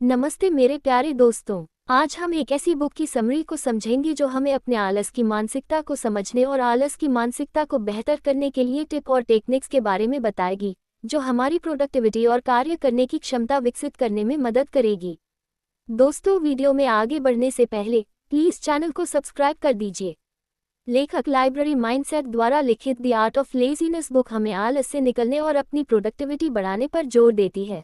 नमस्ते मेरे प्यारे दोस्तों। आज हम एक ऐसी बुक की समरी को समझेंगे जो हमें अपने आलस की मानसिकता को समझने और आलस की मानसिकता को बेहतर करने के लिए टिप और टेक्निक्स के बारे में बताएगी, जो हमारी प्रोडक्टिविटी और कार्य करने की क्षमता विकसित करने में मदद करेगी। दोस्तों, वीडियो में आगे बढ़ने से पहले प्लीज़ चैनल को सब्सक्राइब कर दीजिए। लेखक लाइब्रेरी माइंडसेट द्वारा लिखित the art of laziness book हमें आलस से निकलने और अपनी प्रोडक्टिविटी बढ़ाने पर जोर देती है।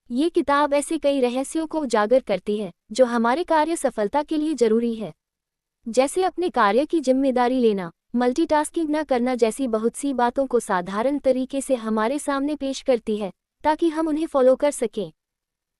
ये किताब ऐसे कई रहस्यों को उजागर करती है जो हमारे कार्य सफलता के लिए जरूरी है, जैसे अपने कार्य की जिम्मेदारी लेना, मल्टीटास्किंग न करना जैसी बहुत सी बातों को साधारण तरीके से हमारे सामने पेश करती है ताकि हम उन्हें फॉलो कर सकें।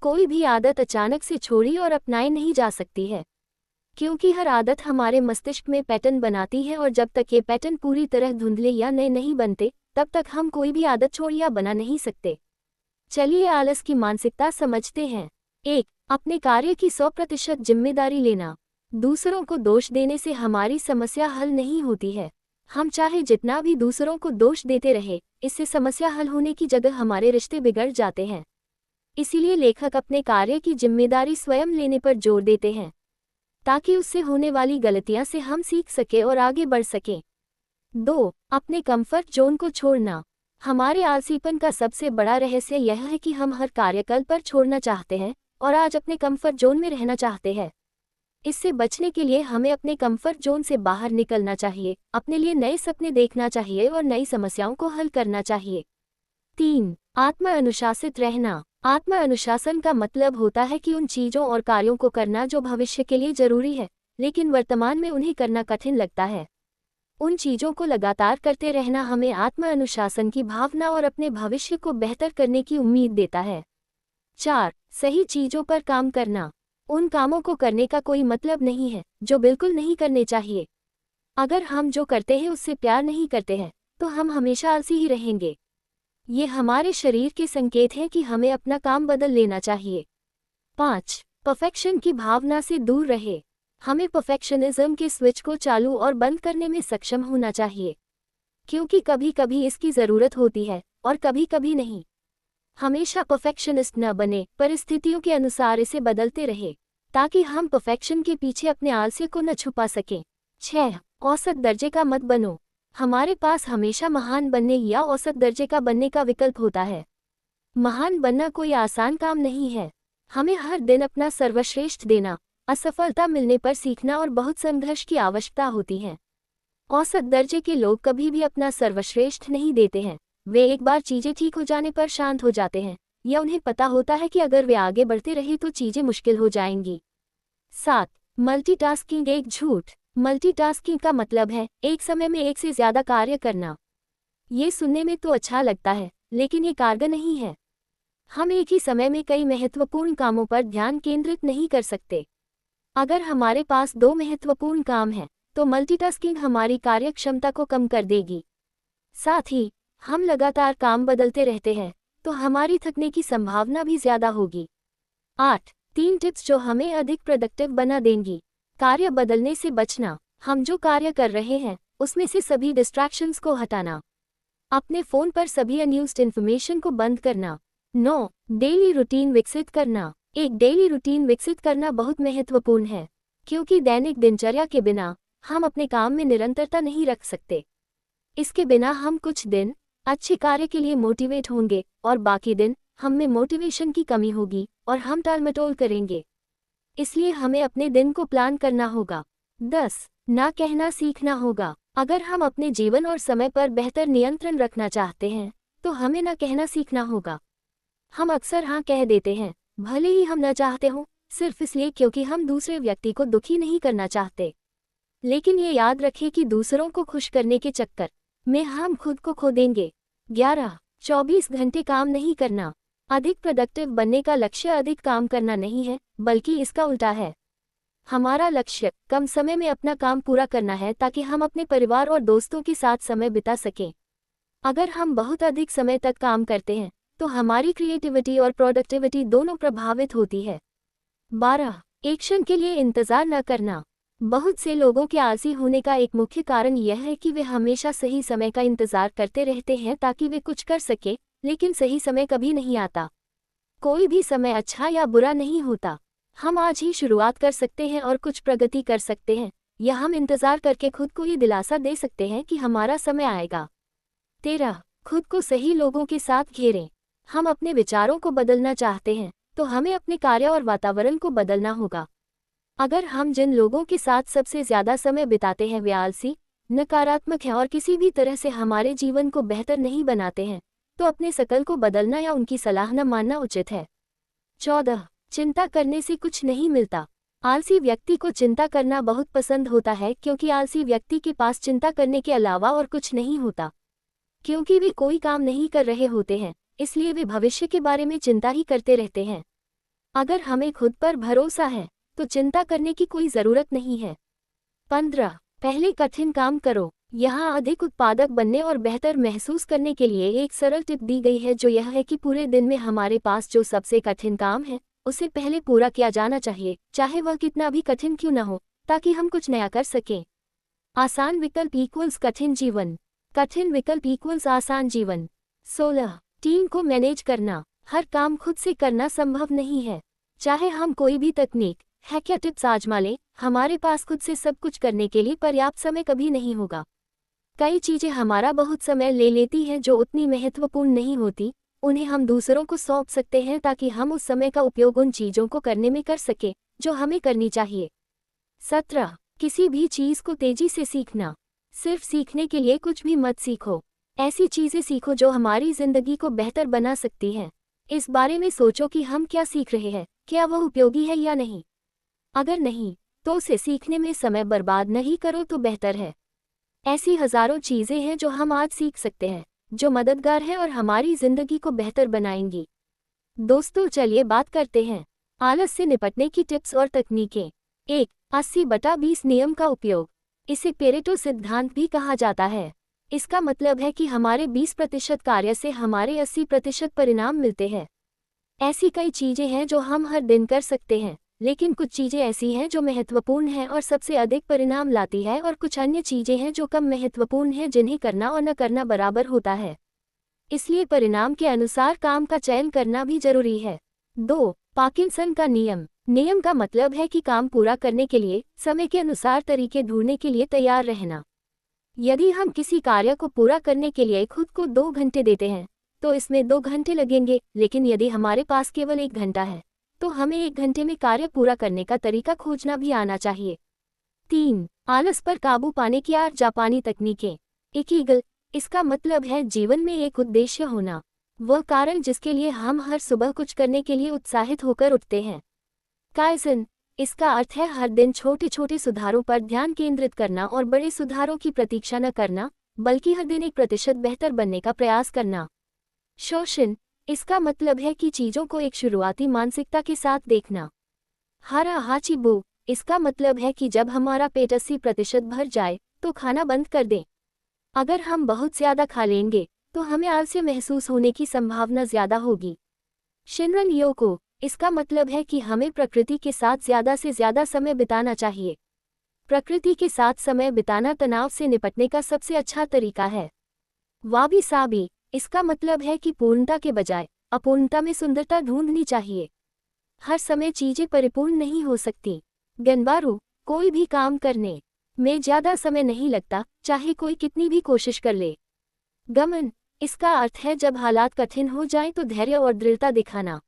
कोई भी आदत अचानक से छोड़ी और अपनाई नहीं जा सकती है, क्योंकि हर आदत हमारे मस्तिष्क में पैटर्न बनाती है और जब तक ये पैटर्न पूरी तरह धुंधले या नए नहीं बनते तब तक हम कोई भी आदत छोड़ या बना नहीं सकते। चलिए आलस की मानसिकता समझते हैं। 1. अपने कार्य की 100% जिम्मेदारी लेना। दूसरों को दोष देने से हमारी समस्या हल नहीं होती है। हम चाहे जितना भी दूसरों को दोष देते रहे, इससे समस्या हल होने की जगह हमारे रिश्ते बिगड़ जाते हैं। इसीलिए लेखक अपने कार्य की जिम्मेदारी स्वयं लेने पर जोर देते हैं, ताकि उससे होने वाली गलतियां से हम सीख सके और आगे बढ़ सकें। 2. अपने कंफर्ट जोन को छोड़ना। हमारे आलसीपन का सबसे बड़ा रहस्य यह है कि हम हर कार्यकल पर छोड़ना चाहते हैं और आज अपने कंफर्ट जोन में रहना चाहते हैं। इससे बचने के लिए हमें अपने कंफर्ट जोन से बाहर निकलना चाहिए, अपने लिए नए सपने देखना चाहिए और नई समस्याओं को हल करना चाहिए। 3. आत्म अनुशासित रहना। आत्म अनुशासन का मतलब होता है कि उन चीज़ों और कार्यों को करना जो भविष्य के लिए जरूरी है, लेकिन वर्तमान में उन्हें करना कठिन लगता है। उन चीज़ों को लगातार करते रहना हमें आत्म अनुशासन की भावना और अपने भविष्य को बेहतर करने की उम्मीद देता है। 4. सही चीज़ों पर काम करना। उन कामों को करने का कोई मतलब नहीं है जो बिल्कुल नहीं करने चाहिए। अगर हम जो करते हैं उससे प्यार नहीं करते हैं तो हम हमेशा आलसी ही रहेंगे। ये हमारे शरीर के संकेत हैं कि हमें अपना काम बदल लेना चाहिए। 5. परफेक्शन की भावना से दूर रहे। हमें परफेक्शनिज्म के स्विच को चालू और बंद करने में सक्षम होना चाहिए, क्योंकि कभी कभी इसकी ज़रूरत होती है और कभी कभी नहीं। हमेशा परफेक्शनिस्ट न बने, परिस्थितियों के अनुसार इसे बदलते रहे ताकि हम परफेक्शन के पीछे अपने आलस्य को न छुपा सकें। 6. औसत दर्जे का मत बनो। हमारे पास हमेशा महान बनने या औसत दर्जे का बनने का विकल्प होता है। महान बनना कोई आसान काम नहीं है। हमें हर दिन अपना सर्वश्रेष्ठ देना, असफलता मिलने पर सीखना और बहुत संघर्ष की आवश्यकता होती है। औसत दर्जे के लोग कभी भी अपना सर्वश्रेष्ठ नहीं देते हैं। वे एक बार चीजें ठीक हो जाने पर शांत हो जाते हैं, या उन्हें पता होता है कि अगर वे आगे बढ़ते रहे तो चीजें मुश्किल हो जाएंगी। 7. मल्टीटास्किंग एक झूठ। मल्टीटास्किंग का मतलब है एक समय में एक से ज्यादा कार्य करना। ये सुनने में तो अच्छा लगता है, लेकिन ये कारगर नहीं है। हम एक ही समय में कई महत्वपूर्ण कामों पर ध्यान केंद्रित नहीं कर सकते। अगर हमारे पास 2 महत्वपूर्ण काम हैं, तो मल्टीटास्किंग हमारी कार्यक्षमता को कम कर देगी। साथ ही हम लगातार काम बदलते रहते हैं तो हमारी थकने की संभावना भी ज्यादा होगी। 8. 3 टिप्स जो हमें अधिक प्रोडक्टिव बना देंगी। कार्य बदलने से बचना। हम जो कार्य कर रहे हैं उसमें से सभी डिस्ट्रैक्शंस को हटाना। अपने फ़ोन पर सभी अनयूज्ड इन्फॉर्मेशन को बंद करना। 9. डेली रूटीन विकसित करना। एक डेली रूटीन विकसित करना बहुत महत्वपूर्ण है, क्योंकि दैनिक दिनचर्या के बिना हम अपने काम में निरंतरता नहीं रख सकते। इसके बिना हम कुछ दिन अच्छे कार्य के लिए मोटिवेट होंगे और बाकी दिन हम में मोटिवेशन की कमी होगी और हम टालमटोल करेंगे। इसलिए हमें अपने दिन को प्लान करना होगा। 10. ना कहना सीखना होगा। अगर हम अपने जीवन और समय पर बेहतर नियंत्रण रखना चाहते हैं तो हमें ना कहना सीखना होगा। हम अक्सर हाँ कह देते हैं, भले ही हम न चाहते हों, सिर्फ इसलिए क्योंकि हम दूसरे व्यक्ति को दुखी नहीं करना चाहते। लेकिन ये याद रखें कि दूसरों को खुश करने के चक्कर में हम खुद को खो देंगे। 11. 24 घंटे काम नहीं करना। अधिक प्रोडक्टिव बनने का लक्ष्य अधिक काम करना नहीं है, बल्कि इसका उल्टा है। हमारा लक्ष्य कम समय में अपना काम पूरा करना है ताकि हम अपने परिवार और दोस्तों के साथ समय बिता सकें। अगर हम बहुत अधिक समय तक काम करते हैं तो हमारी क्रिएटिविटी और प्रोडक्टिविटी दोनों प्रभावित होती है। 12. एक्शन के लिए इंतज़ार न करना। बहुत से लोगों के आलसी होने का एक मुख्य कारण यह है कि वे हमेशा सही समय का इंतज़ार करते रहते हैं ताकि वे कुछ कर सकें, लेकिन सही समय कभी नहीं आता। कोई भी समय अच्छा या बुरा नहीं होता। हम आज ही शुरुआत कर सकते हैं और कुछ प्रगति कर सकते हैं, या हम इंतजार करके खुद को ये दिलासा दे सकते हैं कि हमारा समय आएगा। 13. खुद को सही लोगों के साथ घेरें। हम अपने विचारों को बदलना चाहते हैं तो हमें अपने कार्य और वातावरण को बदलना होगा। अगर हम जिन लोगों के साथ सबसे ज्यादा समय बिताते हैं वे आलसी, नकारात्मक हैं और किसी भी तरह से हमारे जीवन को बेहतर नहीं बनाते हैं, तो अपने शकल को बदलना या उनकी सलाह न मानना उचित है। 14. चिंता करने से कुछ नहीं मिलता। आलसी व्यक्ति को चिंता करना बहुत पसंद होता है क्योंकि आलसी व्यक्ति के पास चिंता करने के अलावा और कुछ नहीं होता। क्योंकि वे कोई काम नहीं कर रहे होते हैं, इसलिए वे भविष्य के बारे में चिंता ही करते रहते हैं। अगर हमें खुद पर भरोसा है तो चिंता करने की कोई ज़रूरत नहीं है। 15. पहले कठिन काम करो। यहाँ अधिक उत्पादक बनने और बेहतर महसूस करने के लिए एक सरल टिप दी गई है, जो यह है कि पूरे दिन में हमारे पास जो सबसे कठिन काम है उसे पहले पूरा किया जाना चाहिए, चाहे वह कितना भी कठिन क्यों न हो, ताकि हम कुछ नया कर सकें। आसान विकल्प इक्वल्स कठिन जीवन, कठिन विकल्प इक्वल्स आसान जीवन। 16. टीम को मैनेज करना। हर काम खुद से करना संभव नहीं है। चाहे हम कोई भी तकनीक, हैक या टिप्स आजमा लें, हमारे पास खुद से सब कुछ करने के लिए पर्याप्त समय कभी नहीं होगा। कई चीजें हमारा बहुत समय ले लेती हैं जो उतनी महत्वपूर्ण नहीं होती, उन्हें हम दूसरों को सौंप सकते हैं ताकि हम उस समय का उपयोग उन चीजों को करने में कर सकें जो हमें करनी चाहिए। 17. किसी भी चीज को तेजी से सीखना। सिर्फ सीखने के लिए कुछ भी मत सीखो। ऐसी चीजें सीखो जो हमारी जिंदगी को बेहतर बना सकती हैं। इस बारे में सोचो कि हम क्या सीख रहे हैं, क्या वह उपयोगी है या नहीं। अगर नहीं, तो उसे सीखने में समय बर्बाद नहीं करो तो बेहतर है। ऐसी हजारों चीजें हैं जो हम आज सीख सकते हैं, जो मददगार है और हमारी जिंदगी को बेहतर बनाएंगी। दोस्तों, चलिए बात करते हैं आलस से निपटने की टिप्स और तकनीकें। 1. 80/20 नियम का उपयोग। इसे पेरेटो सिद्धांत भी कहा जाता है। इसका मतलब है कि हमारे 20% कार्य से हमारे 80% परिणाम मिलते हैं। ऐसी कई चीजें हैं जो हम हर दिन कर सकते हैं, लेकिन कुछ चीजें ऐसी हैं जो महत्वपूर्ण हैं और सबसे अधिक परिणाम लाती है, और कुछ अन्य चीजें हैं जो कम महत्वपूर्ण हैं जिन्हें करना और न करना बराबर होता है। इसलिए परिणाम के अनुसार काम का चयन करना भी जरूरी है। 2. पार्किंसन का नियम। नियम का मतलब है कि काम पूरा करने के लिए समय के अनुसार तरीके ढूंढने के लिए तैयार रहना। यदि हम किसी कार्य को पूरा करने के लिए खुद को 2 घंटे देते हैं तो इसमें 2 घंटे लगेंगे, लेकिन यदि हमारे पास केवल 1 घंटा है तो हमें 1 घंटे में कार्य पूरा करने का तरीका खोजना भी आना चाहिए। 3. आलस पर काबू पाने की 8 जापानी तकनीकें। इकिगई। इसका मतलब है जीवन में एक उद्देश्य होना, वह कारण जिसके लिए हम हर सुबह कुछ करने के लिए उत्साहित होकर उठते हैं। काइज़न। इसका अर्थ है हर दिन छोटे छोटे सुधारों पर ध्यान केंद्रित करना और बड़े सुधारों की प्रतीक्षा न करना, बल्कि हर दिन 1% बेहतर बनने का प्रयास करना। शोशिन। इसका मतलब है कि चीजों को एक शुरुआती मानसिकता के साथ देखना। हारा हाचिबू। इसका मतलब है कि जब हमारा पेट 80% भर जाए तो खाना बंद कर दें। अगर हम बहुत ज्यादा खा लेंगे तो हमें आलस्य महसूस होने की संभावना ज्यादा होगी। शिनरन योको। इसका मतलब है कि हमें प्रकृति के साथ ज्यादा से ज्यादा समय बिताना चाहिए। प्रकृति के साथ समय बिताना तनाव से निपटने का सबसे अच्छा तरीका है। वाबी साबी। इसका मतलब है कि पूर्णता के बजाय अपूर्णता में सुंदरता ढूंढनी चाहिए। हर समय चीजें परिपूर्ण नहीं हो सकती। गनबारू। कोई भी काम करने में ज्यादा समय नहीं लगता, चाहे कोई कितनी भी कोशिश कर ले। गमन। इसका अर्थ है जब हालात कठिन हो जाएं तो धैर्य और दृढ़ता दिखाना।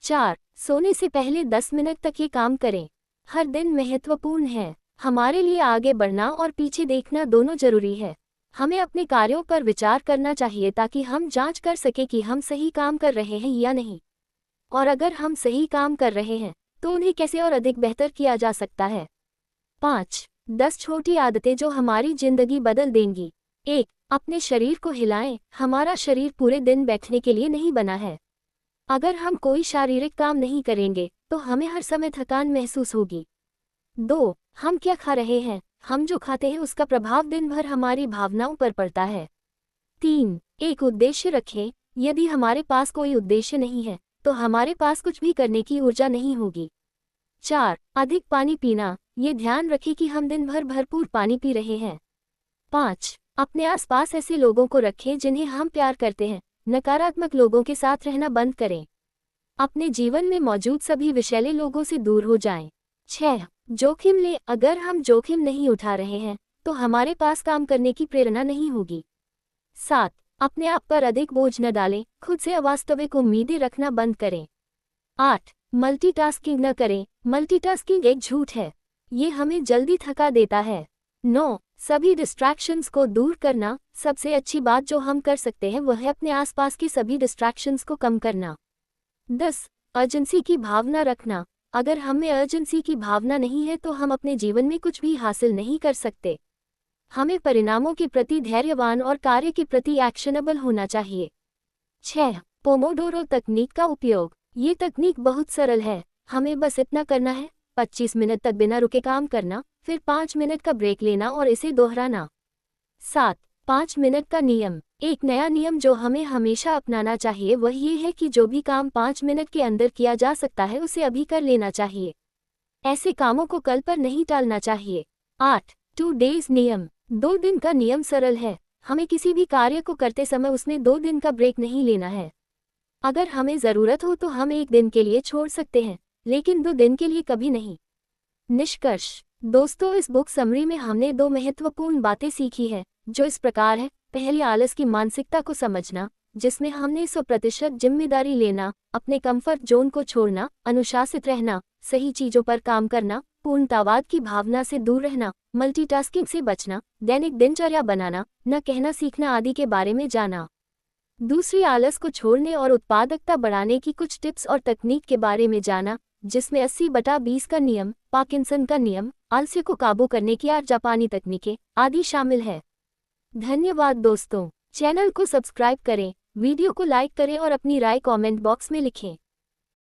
4. सोने से पहले 10 मिनट तक ये काम करें। हर दिन महत्वपूर्ण है। हमारे लिए आगे बढ़ना और पीछे देखना दोनों जरूरी है। हमें अपने कार्यों पर विचार करना चाहिए ताकि हम जांच कर सके कि हम सही काम कर रहे हैं या नहीं, और अगर हम सही काम कर रहे हैं तो उन्हें कैसे और अधिक बेहतर किया जा सकता है। 5. 10 छोटी आदतें जो हमारी जिंदगी बदल देंगी। 1. अपने शरीर को हिलाएं। हमारा शरीर पूरे दिन बैठने के लिए नहीं बना है। अगर हम कोई शारीरिक काम नहीं करेंगे तो हमें हर समय थकान महसूस होगी। 2. हम क्या खा रहे हैं। हम जो खाते हैं उसका प्रभाव दिन भर हमारी भावनाओं पर पड़ता है। 3. एक उद्देश्य रखें। यदि हमारे पास कोई उद्देश्य नहीं है तो हमारे पास कुछ भी करने की ऊर्जा नहीं होगी। 4. अधिक पानी पीना। ये ध्यान रखें कि हम दिन भर भरपूर पानी पी रहे हैं। 5. अपने आसपास ऐसे लोगों को रखें जिन्हें हम प्यार करते हैं। नकारात्मक लोगों के साथ रहना बंद करें। अपने जीवन में मौजूद सभी विषैले लोगों से दूर हो जाएं। 6. जोखिम लें। अगर हम जोखिम नहीं उठा रहे हैं तो हमारे पास काम करने की प्रेरणा नहीं होगी। 7. अपने आप पर अधिक बोझ न डालें, खुद से अवास्तविक उम्मीदें रखना बंद करें। 8. मल्टीटास्किंग न करें। मल्टीटास्किंग एक झूठ है, ये हमें जल्दी थका देता है। 9. सभी डिस्ट्रैक्शंस को दूर करना। सबसे अच्छी बात जो हम कर सकते हैं वह है अपने आसपास की सभी डिस्ट्रैक्शंस को कम करना। 10. अर्जेंसी की भावना रखना। अगर हमें अर्जेंसी की भावना नहीं है तो हम अपने जीवन में कुछ भी हासिल नहीं कर सकते। हमें परिणामों के प्रति धैर्यवान और कार्य के प्रति एक्शनेबल होना चाहिए। 6. पोमोडोरो तकनीक का उपयोग। ये तकनीक बहुत सरल है, हमें बस इतना करना है, 25 मिनट तक बिना रुके काम करना, फिर 5 मिनट का ब्रेक लेना और इसे दोहराना। 7. 5 मिनट का नियम। एक नया नियम जो हमें हमेशा अपनाना चाहिए वह ये है कि जो भी काम 5 मिनट के अंदर किया जा सकता है उसे अभी कर लेना चाहिए। ऐसे कामों को कल पर नहीं टालना चाहिए। 8. 2 डेज नियम। 2 दिन का नियम सरल है, हमें किसी भी कार्य को करते समय उसमें 2 दिन का ब्रेक नहीं लेना है। अगर हमें ज़रूरत हो तो हम 1 दिन के लिए छोड़ सकते हैं, लेकिन 2 दिन के लिए कभी नहीं। निष्कर्ष। दोस्तों, इस बुक समरी में हमने 2 महत्वपूर्ण बातें सीखी है, जो इस प्रकार है। पहली, आलस की मानसिकता को समझना, जिसमें हमने 100% जिम्मेदारी लेना, अपने कंफर्ट जोन को छोड़ना, अनुशासित रहना, सही चीजों पर काम करना, पूर्णतावाद की भावना से दूर रहना, मल्टीटास्किंग से बचना, दैनिक दिनचर्या बनाना, न कहना सीखना आदि के बारे में जाना। दूसरी, आलस को छोड़ने और उत्पादकता बढ़ाने की कुछ टिप्स और तकनीक के बारे में जाना, जिसमें 80/20 का नियम, पार्किंसन का नियम, आलस्य को काबू करने की 8 जापानी तकनीकें आदि शामिल है। धन्यवाद दोस्तों। चैनल को सब्सक्राइब करें, वीडियो को लाइक करें और अपनी राय कमेंट बॉक्स में लिखें।